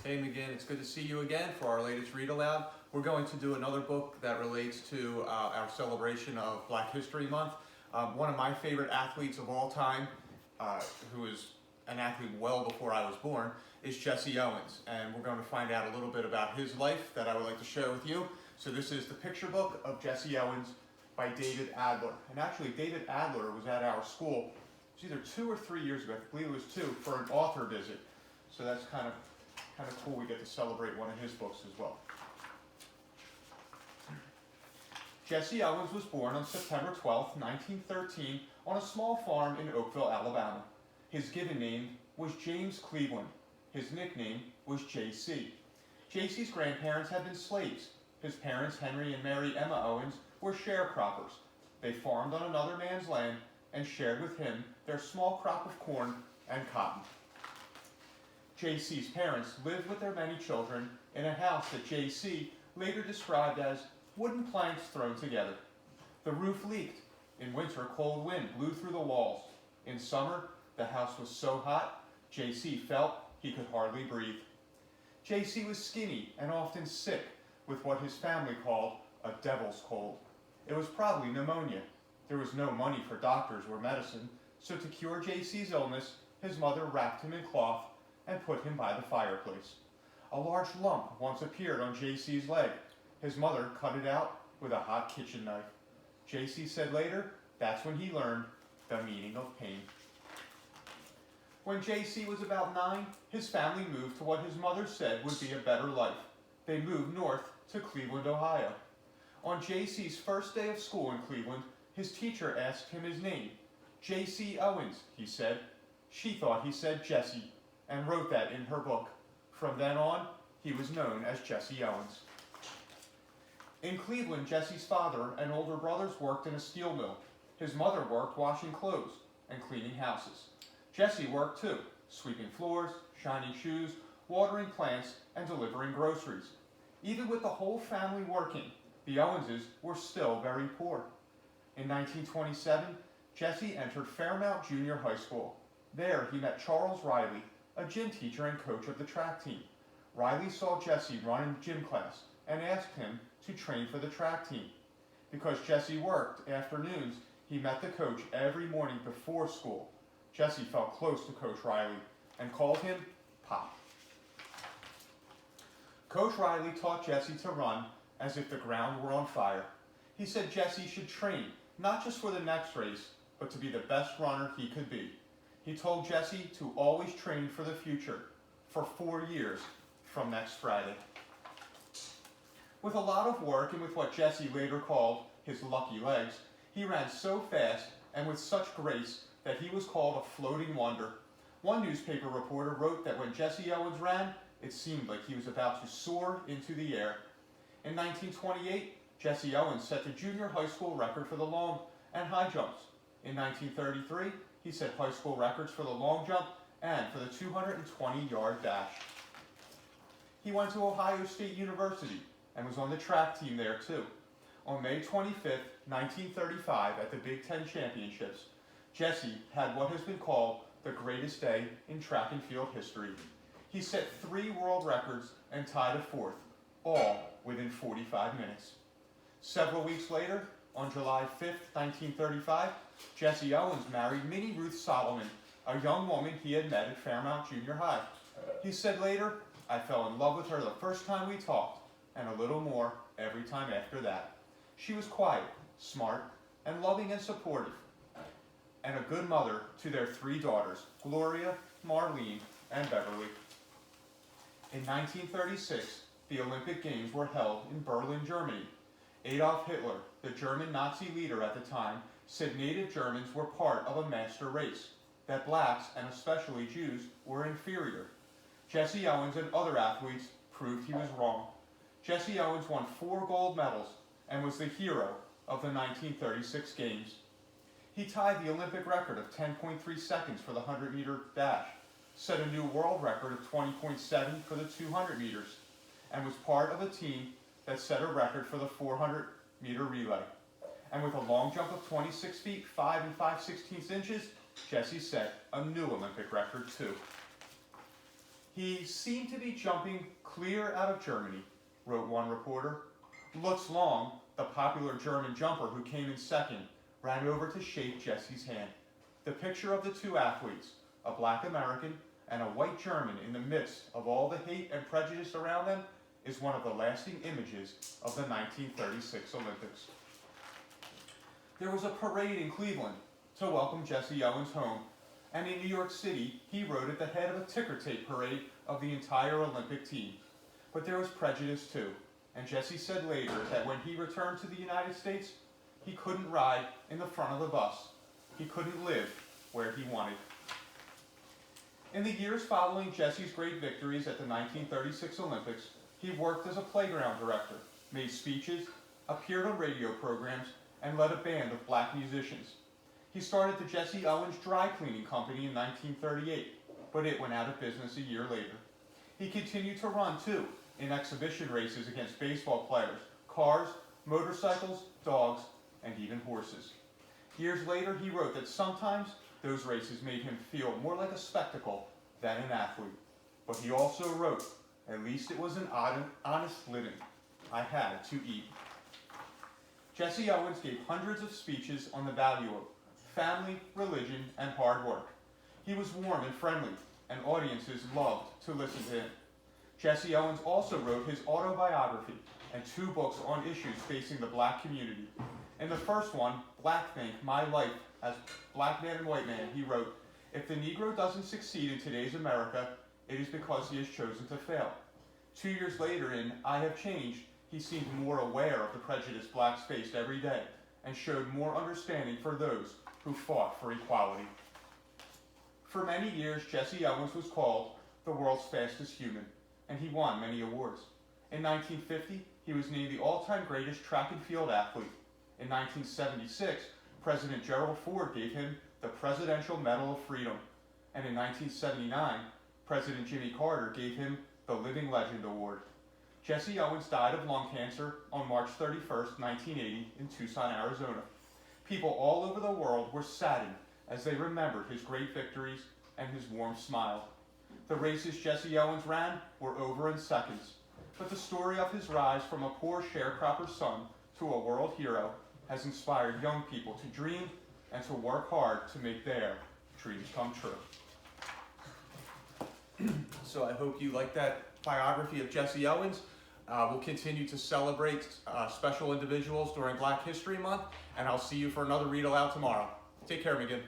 Hey McGinn, it's good to see you again for our latest read aloud. We're going to do another book that relates to our celebration of Black History Month. One of my favorite athletes of all time, who is an athlete well before I was born, is Jesse Owens. And we're going to find out a little bit about his life that I would like to share with you. So this is the picture book of Jesse Owens by David Adler. And actually David Adler was at our school, it was either 2 or 3 years ago, I believe it was 2, for an author visit. So that's kind of cool. We get to celebrate one of his books as well. Jesse Owens was born on September 12, 1913, on a small farm in Oakville, Alabama. His given name was James Cleveland. His nickname was JC. JC's grandparents had been slaves. His parents, Henry and Mary Emma Owens, were sharecroppers. They farmed on another man's land and shared with him their small crop of corn and cotton. JC's parents lived with their many children in a house that JC later described as wooden planks thrown together. The roof leaked. In winter, cold wind blew through the walls. In summer, the house was so hot, JC felt he could hardly breathe. JC was skinny and often sick with what his family called a devil's cold. It was probably pneumonia. There was no money for doctors or medicine, so to cure JC's illness, his mother wrapped him in cloth and put him by the fireplace. A large lump once appeared on JC's leg. His mother cut it out with a hot kitchen knife. JC said later, that's when he learned the meaning of pain. When JC was about 9, his family moved to what his mother said would be a better life. They moved north to Cleveland, Ohio. On JC's first day of school in Cleveland, his teacher asked him his name. JC Owens, he said. She thought he said Jesse, and wrote that in her book. From then on, he was known as Jesse Owens. In Cleveland, Jesse's father and older brothers worked in a steel mill. His mother worked washing clothes and cleaning houses. Jesse worked too, sweeping floors, shining shoes, watering plants, and delivering groceries. Even with the whole family working, the Owenses were still very poor. In 1927, Jesse entered Fairmount Junior High School. There, he met Charles Riley, a gym teacher and coach of the track team. Riley saw Jesse run in gym class and asked him to train for the track team. Because Jesse worked afternoons, he met the coach every morning before school. Jesse felt close to Coach Riley and called him Pop. Coach Riley taught Jesse to run as if the ground were on fire. He said Jesse should train, not just for the next race, but to be the best runner he could be. He told Jesse to always train for the future, for 4 years from next Friday. With a lot of work and with what Jesse later called his lucky legs, he ran so fast and with such grace that he was called a floating wonder. One newspaper reporter wrote that when Jesse Owens ran, it seemed like he was about to soar into the air. In 1928, Jesse Owens set the junior high school record for the long and high jumps. In 1933, he set high school records for the long jump and for the 220-yard dash. He went to Ohio State University and was on the track team there too. On May 25, 1935, at the Big Ten Championships, Jesse had what has been called the greatest day in track and field history. He set 3 world records and tied a 4th, all within 45 minutes. Several weeks later, on July 5, 1935, Jesse Owens married Minnie Ruth Solomon, a young woman he had met at Fairmount Junior High. He said later, I fell in love with her the first time we talked, and a little more every time after that. She was quiet, smart, and loving and supportive, and a good mother to their 3 daughters, Gloria, Marlene, and Beverly. In 1936, the Olympic Games were held in Berlin, Germany. Adolf Hitler, the German Nazi leader at the time, said native Germans were part of a master race, that blacks, and especially Jews, were inferior. Jesse Owens and other athletes proved he was wrong. Jesse Owens won 4 gold medals and was the hero of the 1936 Games. He tied the Olympic record of 10.3 seconds for the 100-meter dash, set a new world record of 20.7 for the 200 meters, and was part of a team that set a record for the 400-meter relay. And with a long jump of 26 feet, 5 5/16 inches, Jesse set a new Olympic record too. He seemed to be jumping clear out of Germany, wrote one reporter. Lutz Lohn, the popular German jumper who came in second, ran over to shake Jesse's hand. The picture of the two athletes, a black American and a white German in the midst of all the hate and prejudice around them, is one of the lasting images of the 1936 Olympics. There was a parade in Cleveland to welcome Jesse Owens home, and in New York City, he rode at the head of a ticker tape parade of the entire Olympic team. But there was prejudice too, and Jesse said later that when he returned to the United States, he couldn't ride in the front of the bus. He couldn't live where he wanted. In the years following Jesse's great victories at the 1936 Olympics, he worked as a playground director, made speeches, appeared on radio programs, and led a band of black musicians. He started the Jesse Owens Dry Cleaning Company in 1938, but it went out of business a year later. He continued to run, too, in exhibition races against baseball players, cars, motorcycles, dogs, and even horses. Years later, he wrote that sometimes those races made him feel more like a spectacle than an athlete. But he also wrote, at least it was an honest living. I had to eat. Jesse Owens gave hundreds of speeches on the value of family, religion, and hard work. He was warm and friendly, and audiences loved to listen to him. Jesse Owens also wrote his autobiography and 2 books on issues facing the black community. In the first one, Black Think, My Life as Black Man and White Man, he wrote, "If the Negro doesn't succeed in today's America, it is because he has chosen to fail." 2 years later in I Have Changed, he seemed more aware of the prejudice blacks faced every day and showed more understanding for those who fought for equality. For many years, Jesse Owens was called the world's fastest human, and he won many awards. In 1950, he was named the all-time greatest track and field athlete. In 1976, President Gerald Ford gave him the Presidential Medal of Freedom, and in 1979, President Jimmy Carter gave him the Living Legend Award. Jesse Owens died of lung cancer on March 31st, 1980 in Tucson, Arizona. People all over the world were saddened as they remembered his great victories and his warm smile. The races Jesse Owens ran were over in seconds, but the story of his rise from a poor sharecropper's son to a world hero has inspired young people to dream and to work hard to make their dreams come true. So I hope you like that biography of Jesse Owens. We'll continue to celebrate special individuals during Black History Month, and I'll see you for another read aloud tomorrow. Take care, Megan.